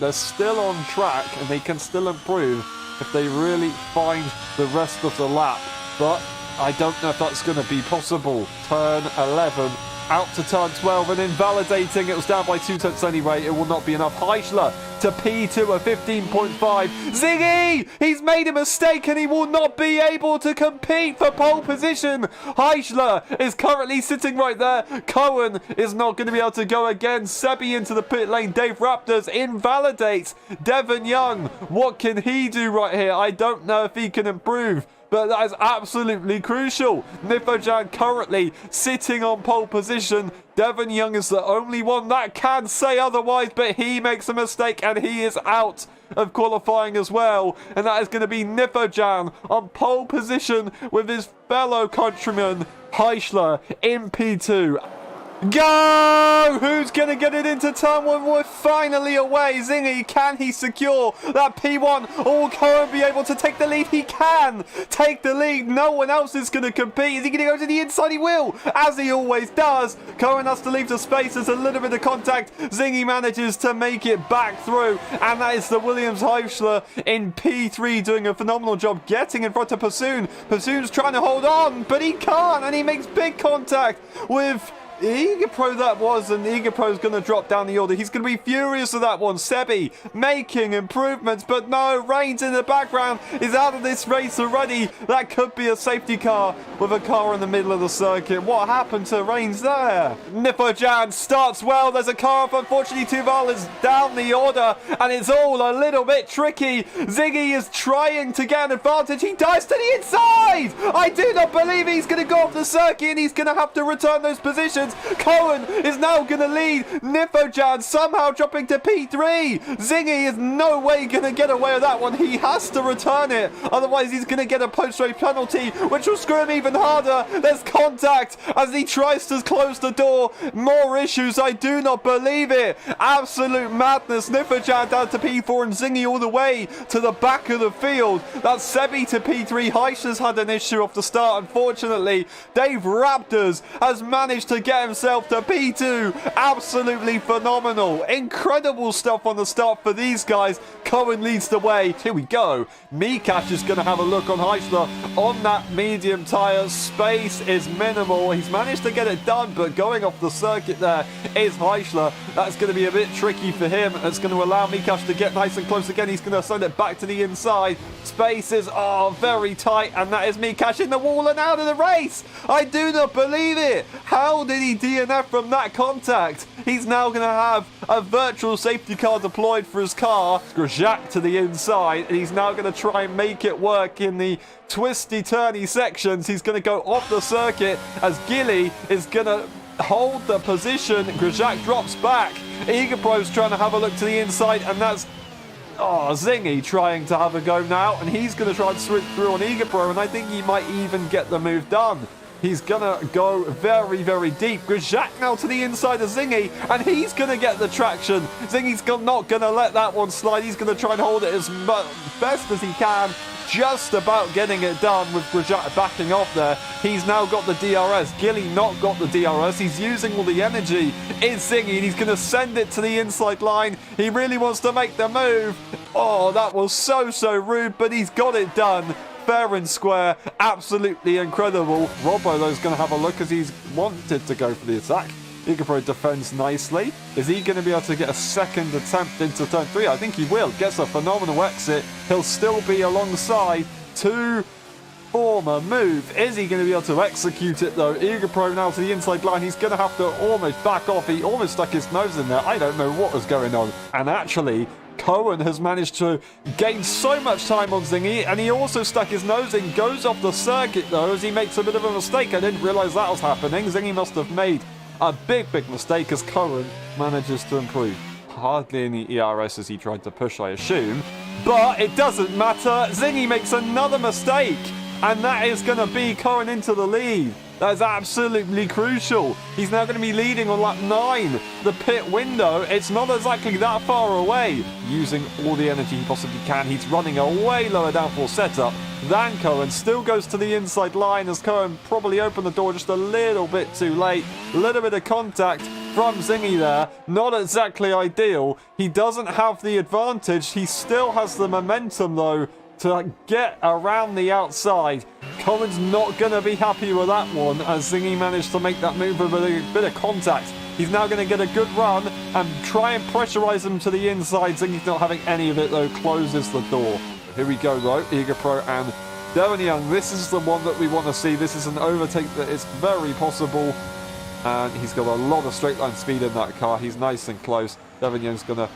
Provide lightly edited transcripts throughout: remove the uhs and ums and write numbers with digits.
they're still on track and they can still improve if they really find the rest of the lap. But I don't know if that's going to be possible. Turn 11. Out to turn 12 and invalidating. It was down by 2 tenths anyway. It will not be enough. Heischler to P2 at 15.5. Ziggy! He's made a mistake and he will not be able to compete for pole position. Heischler is currently sitting right there. Cohen is not going to be able to go again. Sebi into the pit lane. Dave Raptors invalidates Devon Young. What can he do right here? I don't know if he can improve. But that is absolutely crucial. Nifojan currently sitting on pole position. Devon Young is the only one that can say otherwise, but he makes a mistake and he is out of qualifying as well. And that is going to be Nifojan on pole position with his fellow countryman Heischler in P2. Go! Who's going to get it into turn 1? We're finally away. Zingy, can he secure that P1? Or will Cohen be able to take the lead? He can take the lead. No one else is going to compete. Is he going to go to the inside? He will, as he always does. Cohen has to leave the space. There's a little bit of contact. Zingy manages to make it back through. And that is the Williams Heischler in P3 doing a phenomenal job getting in front of Pursoon. Pursoon's trying to hold on, but he can't. And he makes big contact with Eager Pro that was, and Eager Pro's going to drop down the order. He's going to be furious with that one. Sebi making improvements, but no, Reigns in the background is out of this race already. That could be a safety car with a car in the middle of the circuit. What happened to Reigns there? Nifojan starts well. There's a car up. Unfortunately, Tuval is down the order, and it's all a little bit tricky. Ziggy is trying to get an advantage. He dives to the inside. I do not believe he's going to go off the circuit, and he's going to have to return those positions. Cohen is now going to lead. Nifojan somehow dropping to P3. Zingy is no way going to get away with that one. He has to return it. Otherwise, he's going to get a post-race penalty, which will screw him even harder. There's contact as he tries to close the door. More issues. I do not believe it. Absolute madness. Nifojan down to P4 and Zingy all the way to the back of the field. That's Sebi to P3. Heischler's had an issue off the start, unfortunately. Dave Raptors has managed to get himself to P2. Absolutely phenomenal. Incredible stuff on the start for these guys. Cohen leads the way. Here we go. Mikash is going to have a look on Heischler on that medium tyre. Space is minimal. He's managed to get it done, but going off the circuit there is Heischler. That's going to be a bit tricky for him. It's going to allow Mikash to get nice and close again. He's going to send it back to the inside. Spaces are very tight, and that is Mikash in the wall and out of the race. I do not believe it. How did he DNF from that contact? He's now going to have a virtual safety car deployed for his car. Grosjean to the inside, and he's now going to try and make it work in the twisty turny sections. He's going to go off the circuit as Gilly is going to hold the position. Grosjean drops back. Eager Pro's trying to have a look to the inside, and that's Zingy trying to have a go now, and he's going to try and switch through on Eager Pro, and I think he might even get the move done. He's going to go very, very deep. Grosjean now to the inside of Zingy, and he's going to get the traction. Zingy's not going to let that one slide. He's going to try and hold it as best as he can. Just about getting it done with Grosjean backing off there. He's now got the DRS. Gilly not got the DRS. He's using all the energy in Zingy, and he's going to send it to the inside line. He really wants to make the move. Oh, that was so rude, but he's got it done. Fair and square, absolutely incredible. Robbo, though, is going to have a look as he's wanted to go for the attack. Eager Pro defends nicely. Is he going to be able to get a second attempt into turn 3? I think he will. Gets a phenomenal exit. He'll still be alongside to form a move. Is he going to be able to execute it, though? Eager Pro now to the inside line. He's going to have to almost back off. He almost stuck his nose in there. I don't know what was going on. And actually, Cohen has managed to gain so much time on Zingy, and he also stuck his nose in, goes off the circuit though as he makes a bit of a mistake. I didn't realise that was happening. Zingy must have made a big mistake as Cohen manages to improve. Hardly any ERS as he tried to push, I assume, but it doesn't matter. Zingy makes another mistake, and that is going to be Cohen into the lead. That is absolutely crucial. He's now going to be leading on lap 9. The pit window, it's not exactly that far away. Using all the energy he possibly can. He's running a way lower downforce setup than Cohen. Still goes to the inside line as Cohen probably opened the door just a little bit too late. A little bit of contact. from Zingy there. Not exactly ideal. He doesn't have the advantage. He still has the momentum, though, to get around the outside. Cohen's not going to be happy with that one, as Zingy managed to make that move with a bit of contact. He's now going to get a good run and try and pressurize him to the inside. Zingy's not having any of it, though. Closes the door. Here we go, though. Eager Pro and Devon Young. This is the one that we want to see. This is an overtake that is very possible. And he's got a lot of straight line speed in that car. He's nice and close. Devon Young's going to...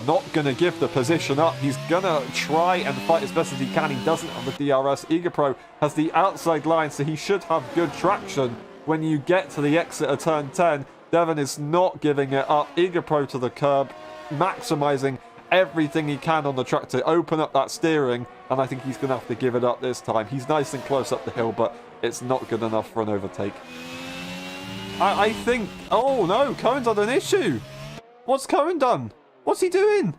not going to give the position up. He's going to try and fight as best as he can. He doesn't have the DRS. Eager Pro has the outside line, so he should have good traction when you get to the exit of turn 10. Devon is not giving it up. Eager Pro to the curb, maximising everything he can on the track to open up that steering, and I think he's going to have to give it up this time. He's nice and close up the hill, but it's not good enough for an overtake. I think... oh no, Cohen's had an issue. What's Cohen done? What's he doing?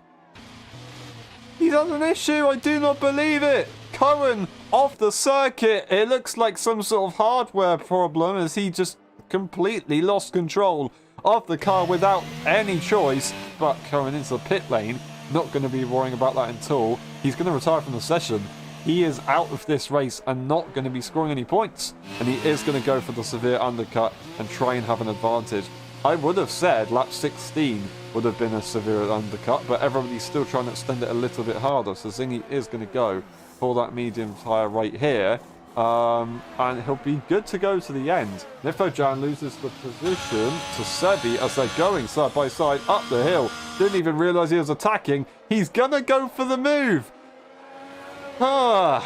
He's had an issue. I do not believe it. Cohen off the circuit. It looks like some sort of hardware problem, as he just completely lost control of the car without any choice. But Cohen into the pit lane. Not going to be worrying about that at all. He's going to retire from the session. He is out of this race and not going to be scoring any points. And he is going to go for the severe undercut and try and have an advantage. I would have said lap 16 would have been a severe undercut, but everybody's still trying to extend it a little bit harder. So Zingy is going to go for that medium tyre right here. And he'll be good to go to the end. Nifojan loses the position to Sebi as they're going side by side up the hill. Didn't even realise he was attacking. He's going to go for the move. But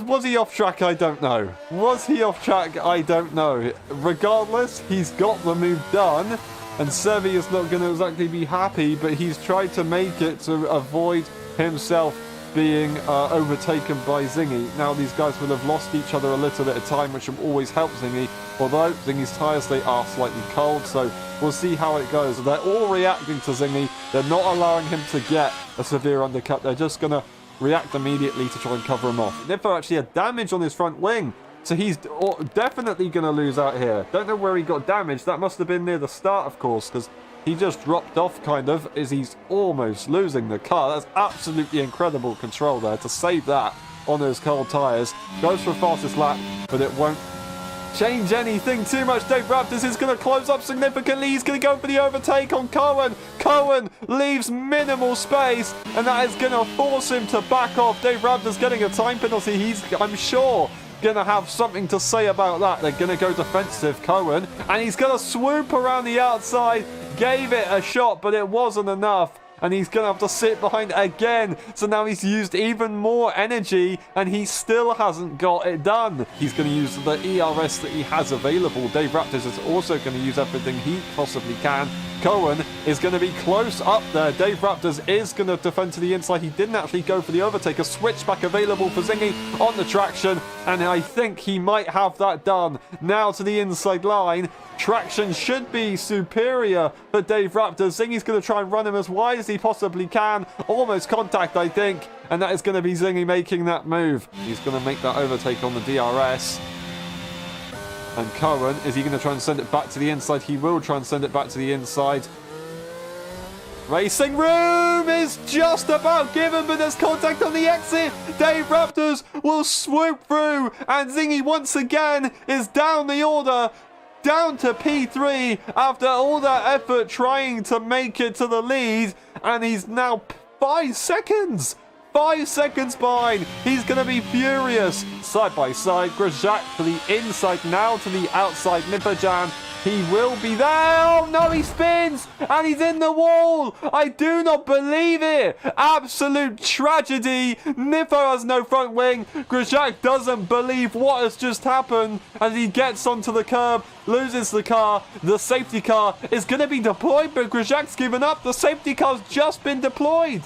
was he off track? I don't know. Was he off track? I don't know. Regardless, he's got the move done, and Sevi is not going to exactly be happy, but he's tried to make it to avoid himself being overtaken by Zingy. Now these guys will have lost each other a little bit of time, which will always help Zingy, although Zingy's tyres, they are slightly cold, so we'll see how it goes. They're all reacting to Zingy. They're not allowing him to get a severe undercut. They're just going to react immediately to try and cover him off. Nifo actually had damage on his front wing, so he's definitely going to lose out here. Don't know where he got damaged. That must have been near the start, of course, because he just dropped off kind of as he's almost losing the car. That's absolutely incredible control there to save that on those cold tyres. Goes for fastest lap, but it won't change anything too much. Dave Raptors is going to close up significantly. He's going to go for the overtake on Cohen. Cohen leaves minimal space, and that is going to force him to back off. Dave Raptors getting a time penalty. He's, I'm sure, going to have something to say about that. They're going to go defensive, Cohen, and he's going to swoop around the outside. Gave it a shot, but it wasn't enough. And he's going to have to sit behind again. So now he's used even more energy, and he still hasn't got it done. He's going to use the ERS that he has available. Dave Raptors is also going to use everything he possibly can. Cohen is going to be close up there. Dave Raptors is going to defend to the inside. He didn't actually go for the overtake. A switchback available for Zingy on the traction, and I think he might have that done. Now to the inside line. Traction should be superior for Dave Raptors. Zingy's going to try and run him as wide as he possibly can. Almost contact, I think. And that is going to be Zingy making that move. He's going to make that overtake on the DRS. And Cohen, is he going to try and send it back to the inside? He will try and send it back to the inside. Racing room is just about given, but there's contact on the exit. Dave Raptors will swoop through, and Zingy once again is down the order. Down to P3 after all that effort trying to make it to the lead, and he's now 5 seconds. 5 seconds behind. He's going to be furious. Side by side, Grajak to the inside, now to the outside. Nipajan, he will be there. Oh no, he spins and he's in the wall. I do not believe it. Absolute tragedy. Nifo has no front wing. Grajak doesn't believe what has just happened as he gets onto the curb, loses the car. The safety car is going to be deployed, but Grajak's given up. The safety car's just been deployed.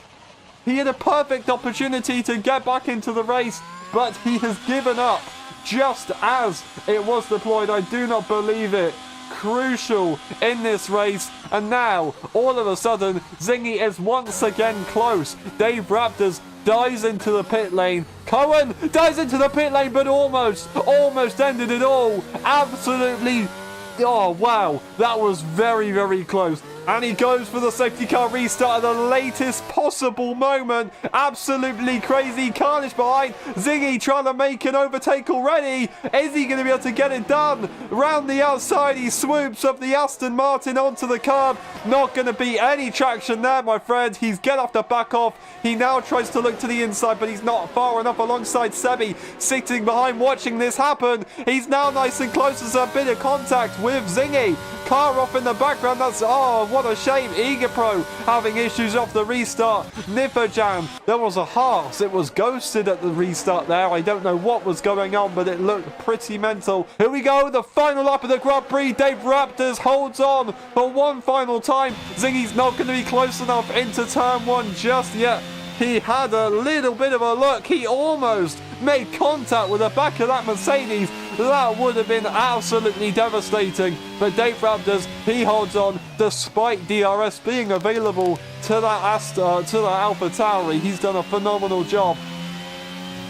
He had a perfect opportunity to get back into the race, but he has given up just as it was deployed. I do not believe it. Crucial in this race, and now all of a sudden Zingy is once again close. Dave Raptors dives into the pit lane. Cohen dives into the pit lane, but almost ended it all. Absolutely Oh, wow. That was very, very close. And he goes for the safety car restart at the latest possible moment. Absolutely crazy carnage behind. Zingy trying to make an overtake already. Is he going to be able to get it done? Round the outside, he swoops up the Aston Martin onto the curb. Not going to be any traction there, my friend. He's going to have to back off. He now tries to look to the inside, but he's not far enough alongside Sebi, sitting behind watching this happen. He's now nice and close as a bit of contact with Zingy. Car off in the background. That's, oh, what a shame. Eager Pro having issues off the restart. Nipperjan, there was a Haas. It was ghosted at the restart there. I don't know what was going on, but it looked pretty mental. Here we go. The final lap of the Grand Prix. Dave Raptors holds on for one final time. Zingy's not going to be close enough into turn one just yet. He had a little bit of a look. He almost made contact with the back of that Mercedes. That would have been absolutely devastating. But Dave Raptors, he holds on despite DRS being available to that Alpha Tauri. He's done a phenomenal job.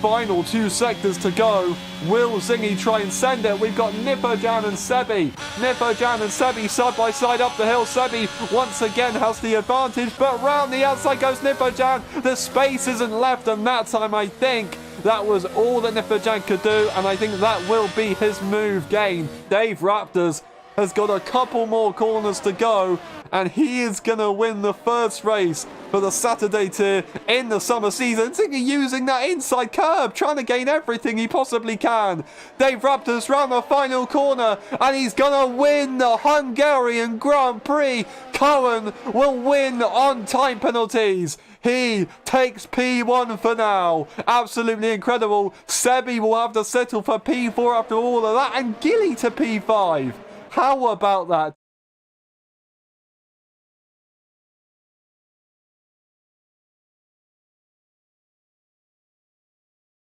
Final 2 sectors to go. Will Zingy try and send it? We've got Nipperjan and Sebi. Nipperjan and Sebi side by side up the hill. Sebi once again has the advantage, but round the outside goes Nipperjan. The space isn't left, and that time I think that was all that Nipperjan could do, and I think that will be his move gain. Dave Raptors has got a couple more corners to go, and he is going to win the first race for the Saturday tier in the summer season. Zingy using that inside curb, trying to gain everything he possibly can. Dave Raptors round the final corner, and he's going to win the Hungarian Grand Prix. Cohen will win on time penalties. He takes P1 for now. Absolutely incredible. Sebi will have to settle for P4 after all of that, and Gilly to P5. How about that?